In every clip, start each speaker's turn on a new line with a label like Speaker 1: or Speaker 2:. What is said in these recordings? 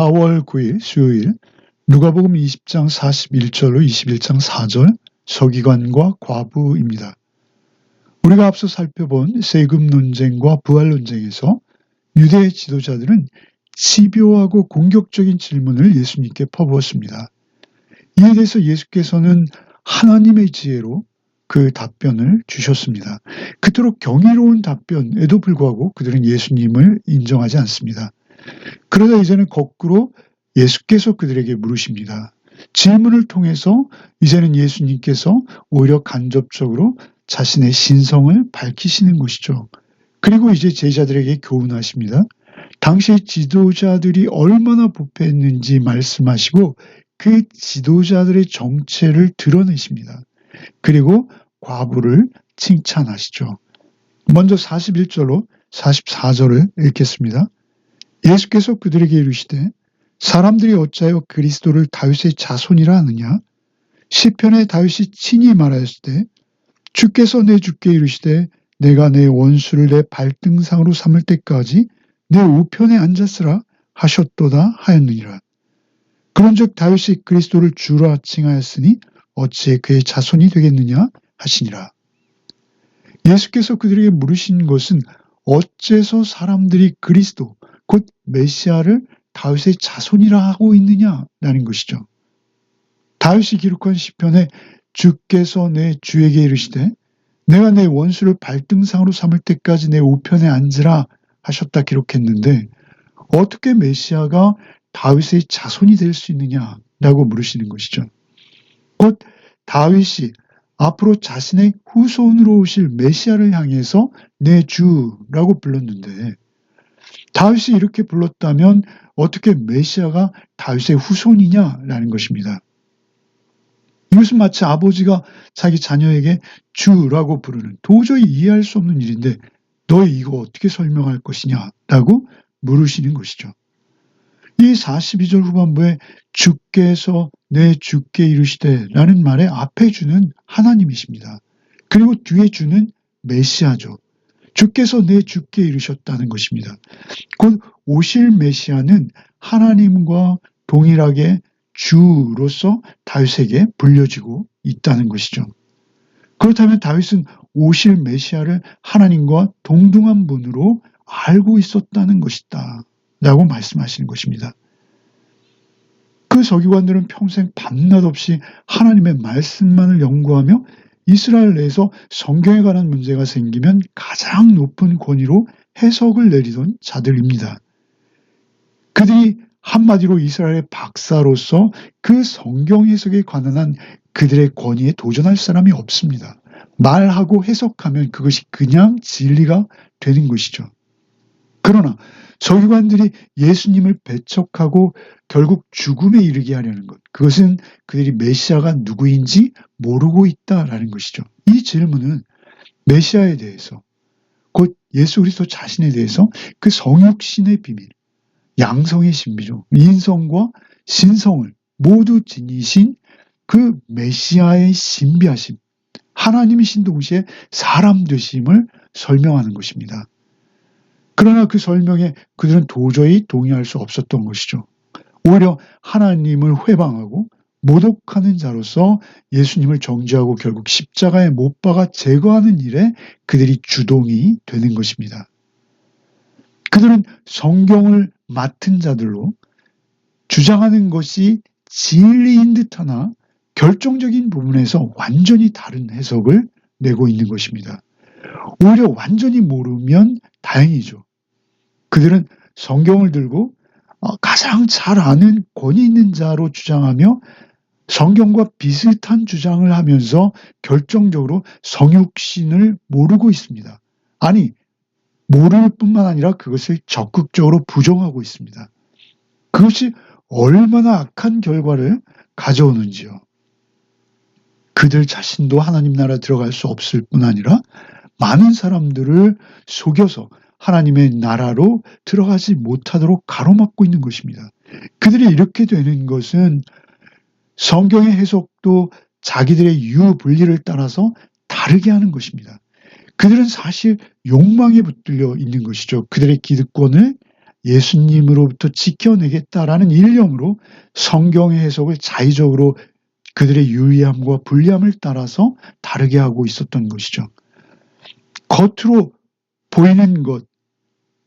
Speaker 1: 4월 9일 수요일 누가복음 20장 41절로 21장 4절 서기관과 과부입니다. 우리가 앞서 살펴본 세금 논쟁과 부활 논쟁에서 유대 지도자들은 집요하고 공격적인 질문을 예수님께 퍼부었습니다. 이에 대해서 예수께서는 하나님의 지혜로 그 답변을 주셨습니다. 그토록 경이로운 답변에도 불구하고 그들은 예수님을 인정하지 않습니다. 그러다 이제는 거꾸로 예수께서 그들에게 물으십니다. 질문을 통해서 이제는 예수님께서 오히려 간접적으로 자신의 신성을 밝히시는 것이죠. 그리고 이제 제자들에게 교훈하십니다. 당시 지도자들이 얼마나 부패했는지 말씀하시고 그 지도자들의 정체를 드러내십니다. 그리고 과부를 칭찬하시죠. 먼저 41절로 44절을 읽겠습니다. 예수께서 그들에게 이르시되 사람들이 어찌하여 그리스도를 다윗의 자손이라 하느냐? 시편에 다윗이 친히 말하였을 때 주께서 내 주께 이르시되 내가 내 원수를 내 발등상으로 삼을 때까지 내 우편에 앉았으라 하셨도다 하였느니라. 그런즉 다윗이 그리스도를 주라 칭하였으니 어찌 그의 자손이 되겠느냐 하시니라. 예수께서 그들에게 물으신 것은 어째서 사람들이 그리스도 곧 메시아를 다윗의 자손이라 하고 있느냐라는 것이죠. 다윗이 기록한 시편에 주께서 내 주에게 이르시되 내가 내 원수를 발등상으로 삼을 때까지 내 우편에 앉으라 하셨다 기록했는데 어떻게 메시아가 다윗의 자손이 될 수 있느냐라고 물으시는 것이죠. 곧 다윗이 앞으로 자신의 후손으로 오실 메시아를 향해서 내 주라고 불렀는데 다윗이 이렇게 불렀다면 어떻게 메시아가 다윗의 후손이냐라는 것입니다. 이것은 마치 아버지가 자기 자녀에게 주라고 부르는 도저히 이해할 수 없는 일인데 너희 이거 어떻게 설명할 것이냐라고 물으시는 것이죠. 이 42절 후반부에 주께서 내 주께 이르시되 라는 말의 앞에 주는 하나님이십니다. 그리고 뒤에 주는 메시아죠. 주께서 내 주께 이르셨다는 것입니다. 곧 오실 메시아는 하나님과 동일하게 주로서 다윗에게 불려지고 있다는 것이죠. 그렇다면 다윗은 오실 메시아를 하나님과 동등한 분으로 알고 있었다는 것이다 라고 말씀하시는 것입니다. 그 서기관들은 평생 밤낮 없이 하나님의 말씀만을 연구하며 이스라엘 내에서 성경에 관한 문제가 생기면 가장 높은 권위로 해석을 내리던 자들입니다. 그들이 한마디로 이스라엘의 박사로서 그 성경 해석에 관한 한 그들의 권위에 도전할 사람이 없습니다. 말하고 해석하면 그것이 그냥 진리가 되는 것이죠. 그러나 서기관들이 예수님을 배척하고 결국 죽음에 이르게 하려는 것, 그것은 그들이 메시아가 누구인지 모르고 있다라는 것이죠. 이 질문은 메시아에 대해서, 곧 예수 그리스도 자신에 대해서 그 성육신의 비밀, 양성의 신비죠. 인성과 신성을 모두 지니신 그 메시아의 신비하심, 하나님이신 동시에 사람 되심을 설명하는 것입니다. 그러나 그 설명에 그들은 도저히 동의할 수 없었던 것이죠. 오히려 하나님을 회방하고 모독하는 자로서 예수님을 정죄하고 결국 십자가에 못 박아 제거하는 일에 그들이 주동이 되는 것입니다. 그들은 성경을 맡은 자들로 주장하는 것이 진리인 듯하나 결정적인 부분에서 완전히 다른 해석을 내고 있는 것입니다. 오히려 완전히 모르면 다행이죠. 그들은 성경을 들고 가장 잘 아는 권위 있는 자로 주장하며 성경과 비슷한 주장을 하면서 결정적으로 성육신을 모르고 있습니다. 아니, 모를 뿐만 아니라 그것을 적극적으로 부정하고 있습니다. 그것이 얼마나 악한 결과를 가져오는지요. 그들 자신도 하나님 나라 들어갈 수 없을 뿐 아니라 많은 사람들을 속여서 하나님의 나라로 들어가지 못하도록 가로막고 있는 것입니다. 그들이 이렇게 되는 것은 성경의 해석도 자기들의 유분리를 따라서 다르게 하는 것입니다. 그들은 사실 욕망에 붙들려 있는 것이죠. 그들의 기득권을 예수님으로부터 지켜내겠다라는 일념으로 성경의 해석을 자의적으로 그들의 유리함과 불리함을 따라서 다르게 하고 있었던 것이죠. 겉으로 보이는 것,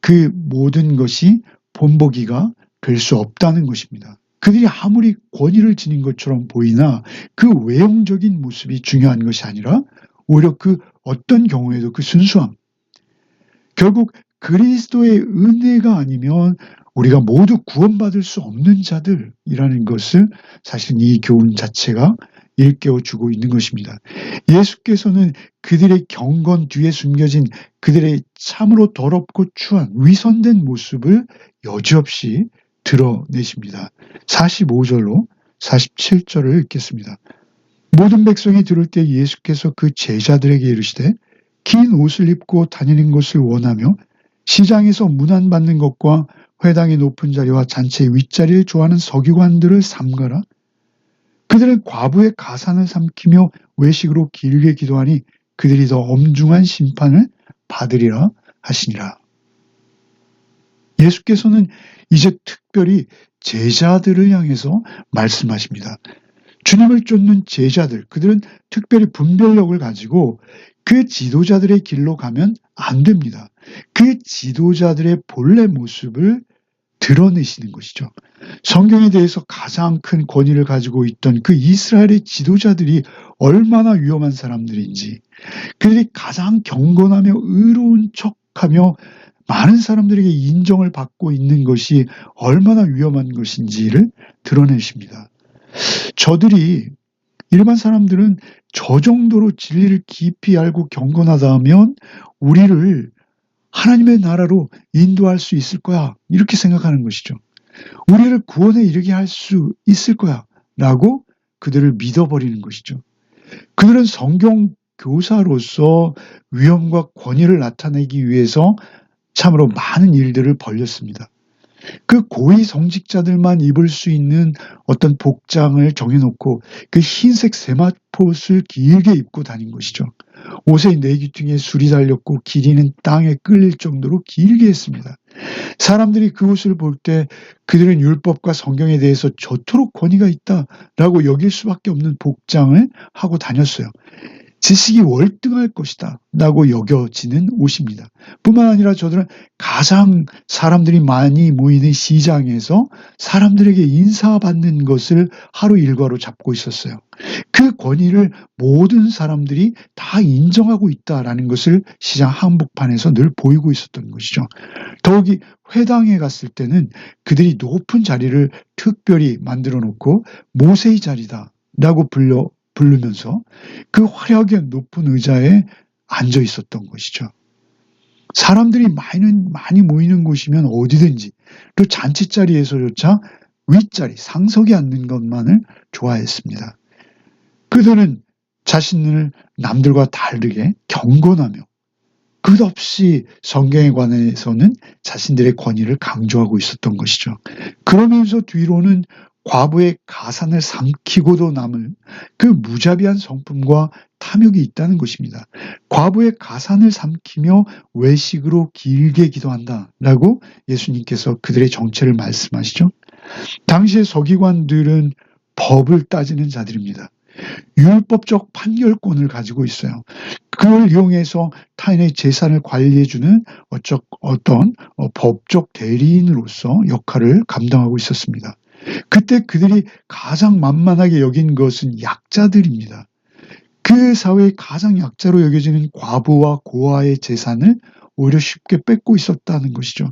Speaker 1: 그 모든 것이 본보기가 될 수 없다는 것입니다. 그들이 아무리 권위를 지닌 것처럼 보이나 그 외형적인 모습이 중요한 것이 아니라 오히려 그 어떤 경우에도 그 순수함, 결국 그리스도의 은혜가 아니면 우리가 모두 구원받을 수 없는 자들이라는 것을 사실 이 교훈 자체가 일깨워주고 있는 것입니다. 예수께서는 그들의 경건 뒤에 숨겨진 그들의 참으로 더럽고 추한 위선된 모습을 여지없이 드러내십니다. 45절로 47절을 읽겠습니다. 모든 백성이 들을 때 예수께서 그 제자들에게 이르시되 긴 옷을 입고 다니는 것을 원하며 시장에서 문안받는 것과 회당의 높은 자리와 잔치의 윗자리를 좋아하는 서기관들을 삼가라. 그들은 과부의 가산을 삼키며 외식으로 길게 기도하니 그들이 더 엄중한 심판을 받으리라 하시니라. 예수께서는 이제 특별히 제자들을 향해서 말씀하십니다. 주님을 쫓는 제자들, 그들은 특별히 분별력을 가지고 그 지도자들의 길로 가면 안 됩니다. 그 지도자들의 본래 모습을 드러내시는 것이죠. 성경에 대해서 가장 큰 권위를 가지고 있던 그 이스라엘의 지도자들이 얼마나 위험한 사람들인지, 그들이 가장 경건하며 의로운 척하며 많은 사람들에게 인정을 받고 있는 것이 얼마나 위험한 것인지를 드러내십니다. 저들이 일반 사람들은 저 정도로 진리를 깊이 알고 경건하다 하면 우리를 하나님의 나라로 인도할 수 있을 거야, 이렇게 생각하는 것이죠. 우리를 구원에 이르게 할 수 있을 거야 라고 그들을 믿어버리는 것이죠. 그들은 성경 교사로서 위엄과 권위를 나타내기 위해서 참으로 많은 일들을 벌였습니다. 그 고위 성직자들만 입을 수 있는 어떤 복장을 정해놓고 그 흰색 세마포옷을 길게 입고 다닌 것이죠. 옷의 내귀퉁이에 술이 달렸고 길이는 땅에 끌릴 정도로 길게 했습니다. 사람들이 그 옷을 볼 때 그들은 율법과 성경에 대해서 저토록 권위가 있다라고 여길 수밖에 없는 복장을 하고 다녔어요. 지식이 월등할 것이다 라고 여겨지는 옷입니다. 뿐만 아니라 저들은 가장 사람들이 많이 모이는 시장에서 사람들에게 인사받는 것을 하루 일과로 잡고 있었어요. 그 권위를 모든 사람들이 다 인정하고 있다라는 것을 시장 한복판에서 늘 보이고 있었던 것이죠. 더욱이 회당에 갔을 때는 그들이 높은 자리를 특별히 만들어 놓고 모세의 자리다 라고 부르면서 그 화려하게 높은 의자에 앉아 있었던 것이죠. 사람들이 많이 모이는 곳이면 어디든지, 또 잔치자리에서조차 윗자리, 상석에 앉는 것만을 좋아했습니다. 그들은 자신을 남들과 다르게 경건하며 끝없이 성경에 관해서는 자신들의 권위를 강조하고 있었던 것이죠. 그러면서 뒤로는 과부의 가산을 삼키고도 남을 그 무자비한 성품과 탐욕이 있다는 것입니다. 과부의 가산을 삼키며 외식으로 길게 기도한다라고 예수님께서 그들의 정체를 말씀하시죠. 당시의 서기관들은 법을 따지는 자들입니다. 율법적 판결권을 가지고 있어요. 그걸 이용해서 타인의 재산을 관리해주는 어떤 법적 대리인으로서 역할을 감당하고 있었습니다. 그때 그들이 가장 만만하게 여긴 것은 약자들입니다. 그 사회의 가장 약자로 여겨지는 과부와 고아의 재산을 오히려 쉽게 뺏고 있었다는 것이죠.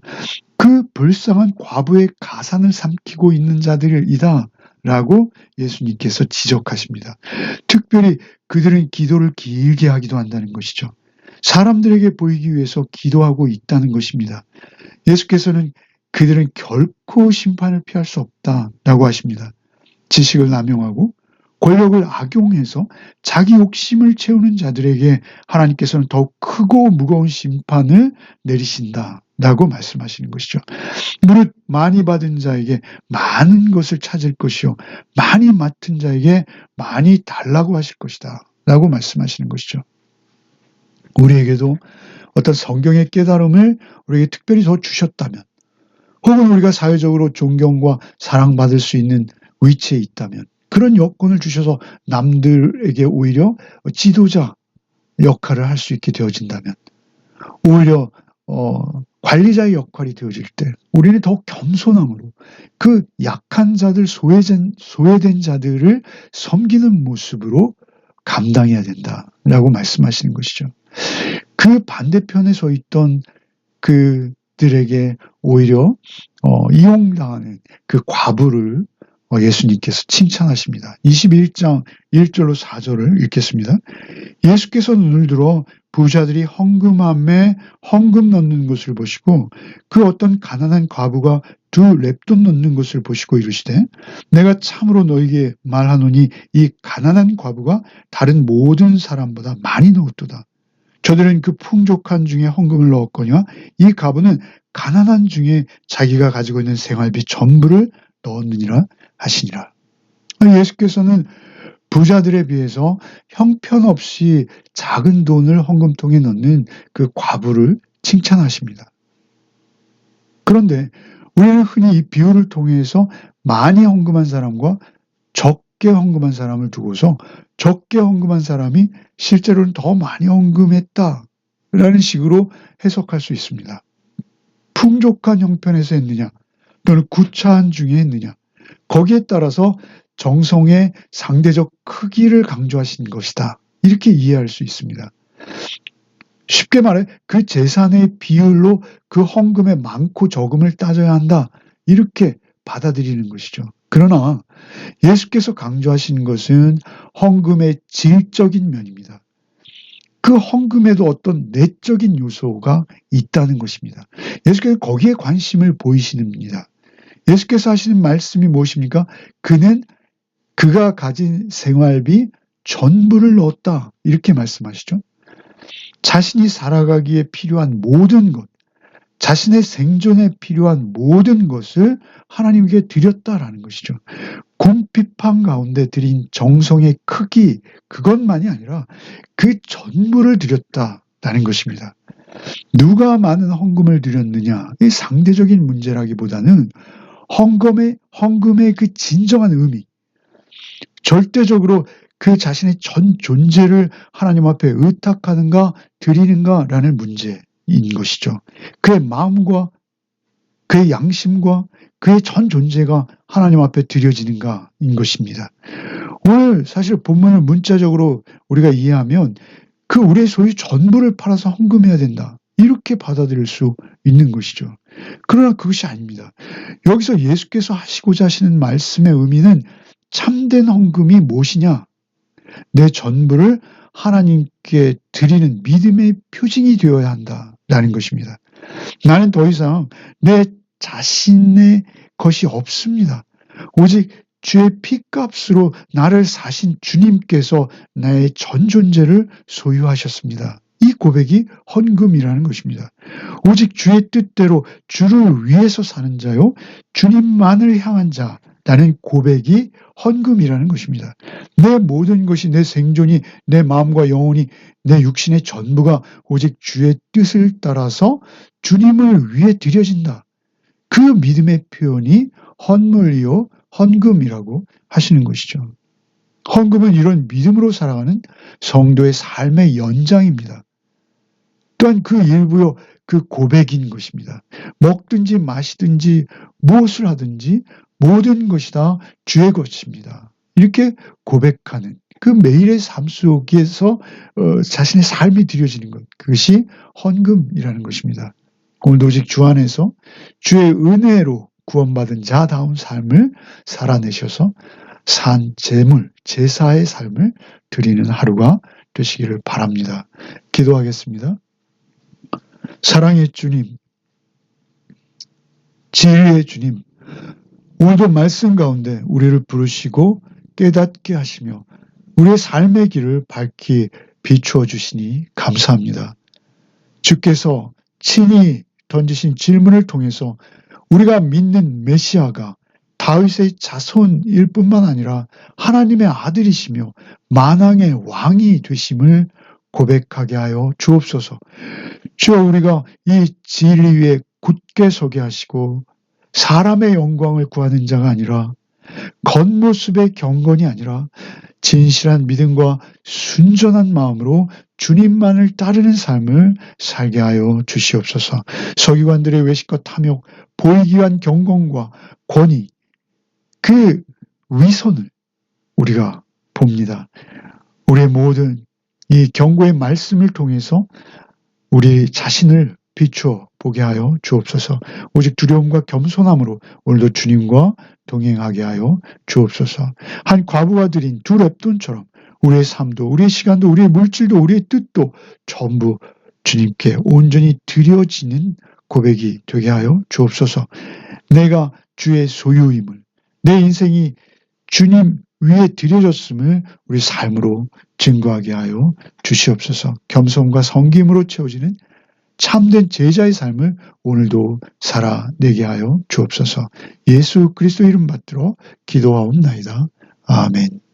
Speaker 1: 그 불쌍한 과부의 가산을 삼키고 있는 자들이다 라고 예수님께서 지적하십니다. 특별히 그들은 기도를 길게 하기도 한다는 것이죠. 사람들에게 보이기 위해서 기도하고 있다는 것입니다. 예수께서는 그들은 결코 심판을 피할 수 없다라고 하십니다. 지식을 남용하고 권력을 악용해서 자기 욕심을 채우는 자들에게 하나님께서는 더욱 크고 무거운 심판을 내리신다라고 말씀하시는 것이죠. 무릇 많이 받은 자에게 많은 것을 찾을 것이요 많이 맡은 자에게 많이 달라고 하실 것이다 라고 말씀하시는 것이죠. 우리에게도 어떤 성경의 깨달음을 우리에게 특별히 더 주셨다면, 혹은 우리가 사회적으로 존경과 사랑받을 수 있는 위치에 있다면 그런 여건을 주셔서 남들에게 오히려 지도자 역할을 할 수 있게 되어진다면 오히려 관리자의 역할이 되어질 때 우리는 더욱 겸손함으로 그 약한 자들, 소외된 자들을 섬기는 모습으로 감당해야 된다라고 말씀하시는 것이죠. 그 반대편에 서 있던 그들에게 오히려 이용당하는 그 과부를 예수님께서 칭찬하십니다. 21장 1절로 4절을 읽겠습니다. 예수께서 눈을 들어 부자들이 헌금함에 헌금 넣는 것을 보시고 그 어떤 가난한 과부가 2렙돈 넣는 것을 보시고 이르시되 내가 참으로 너희에게 말하노니 이 가난한 과부가 다른 모든 사람보다 많이 넣었도다. 저들은 그 풍족한 중에 헌금을 넣었거니와 이 과부는 가난한 중에 자기가 가지고 있는 생활비 전부를 넣었느니라 하시니라. 예수께서는 부자들에 비해서 형편없이 작은 돈을 헌금통에 넣는 그 과부를 칭찬하십니다. 그런데 우리는 흔히 이 비유를 통해서 많이 헌금한 사람과 적게 헌금한 사람을 두고서 적게 헌금한 사람이 실제로는 더 많이 헌금했다라는 식으로 해석할 수 있습니다. 풍족한 형편에서 했느냐 또는 구차한 중에 했느냐 거기에 따라서 정성의 상대적 크기를 강조하신 것이다. 이렇게 이해할 수 있습니다. 쉽게 말해 그 재산의 비율로 그 헌금의 많고 적음을 따져야 한다. 이렇게 받아들이는 것이죠. 그러나 예수께서 강조하신 것은 헌금의 질적인 면입니다. 그 헌금에도 어떤 내적인 요소가 있다는 것입니다. 예수께서 거기에 관심을 보이시는입니다. 예수께서 하시는 말씀이 무엇입니까? 그는 그가 가진 생활비 전부를 넣었다. 이렇게 말씀하시죠. 자신이 살아가기에 필요한 모든 것, 자신의 생존에 필요한 모든 것을 하나님께 드렸다라는 것이죠. 궁핍한 가운데 드린 정성의 크기, 그것만이 아니라 그 전부를 드렸다라는 것입니다. 누가 많은 헌금을 드렸느냐, 이 상대적인 문제라기보다는 헌금의 그 진정한 의미, 절대적으로 그 자신의 전 존재를 하나님 앞에 의탁하는가 드리는가라는 문제인 것이죠. 그의 마음과 그의 양심과 그의 전 존재가 하나님 앞에 드려지는가인 것입니다. 오늘 사실 본문을 문자적으로 우리가 이해하면 그 우리의 소유 전부를 팔아서 헌금해야 된다. 이렇게 받아들일 수 있는 것이죠. 그러나 그것이 아닙니다. 여기서 예수께서 하시고자 하시는 말씀의 의미는 참된 헌금이 무엇이냐? 내 전부를 하나님께 드리는 믿음의 표징이 되어야 한다라는 것입니다. 나는 더 이상 내 자신의 것이 없습니다. 오직 주의 피값으로 나를 사신 주님께서 나의 전 존재를 소유하셨습니다. 이 고백이 헌금이라는 것입니다. 오직 주의 뜻대로 주를 위해서 사는 자요 주님만을 향한 자라는 고백이 헌금이라는 것입니다. 내 모든 것이 내 생존이 내 마음과 영혼이 내 육신의 전부가 오직 주의 뜻을 따라서 주님을 위해 드려진다. 그 믿음의 표현이 헌물이요 헌금이라고 하시는 것이죠. 헌금은 이런 믿음으로 살아가는 성도의 삶의 연장입니다. 또한 그 일부요 그 고백인 것입니다. 먹든지 마시든지 무엇을 하든지 모든 것이 다 주의 것입니다. 이렇게 고백하는 그 매일의 삶 속에서 자신의 삶이 드려지는 것, 그것이 헌금이라는 것입니다. 오늘도 오직 주 안에서 주의 은혜로 구원받은 자다운 삶을 살아내셔서 산 제물, 제사의 삶을 드리는 하루가 되시기를 바랍니다. 기도하겠습니다. 사랑의 주님, 진리의 주님, 오늘도 말씀 가운데 우리를 부르시고 깨닫게 하시며 우리의 삶의 길을 밝히 비추어 주시니 감사합니다. 주께서 친히 던지신 질문을 통해서 우리가 믿는 메시아가 다윗의 자손일 뿐만 아니라 하나님의 아들이시며 만왕의 왕이 되심을 고백하게 하여 주옵소서. 주여, 우리가 이 진리 위에 굳게 서게 하시고 사람의 영광을 구하는 자가 아니라 겉모습의 경건이 아니라 진실한 믿음과 순전한 마음으로 주님만을 따르는 삶을 살게 하여 주시옵소서. 서기관들의 외식과 탐욕, 보이기 위한 경건과 권위, 그 위선을 우리가 봅니다. 우리의 모든 이 경고의 말씀을 통해서 우리 자신을 비추어 보게 하여 주옵소서. 오직 두려움과 겸손함으로 오늘도 주님과 동행하게 하여 주옵소서. 한 과부가 드린 두 렙돈처럼 우리의 삶도, 우리의 시간도, 우리의 물질도, 우리의 뜻도 전부 주님께 온전히 드려지는 고백이 되게 하여 주옵소서. 내가 주의 소유임을, 내 인생이 주님 위에 드려졌음을 우리 삶으로 증거하게 하여 주시옵소서. 겸손과 섬김으로 채워지는 참된 제자의 삶을 오늘도 살아내게 하여 주옵소서. 예수 그리스도 이름 받들어 기도하옵나이다. 아멘.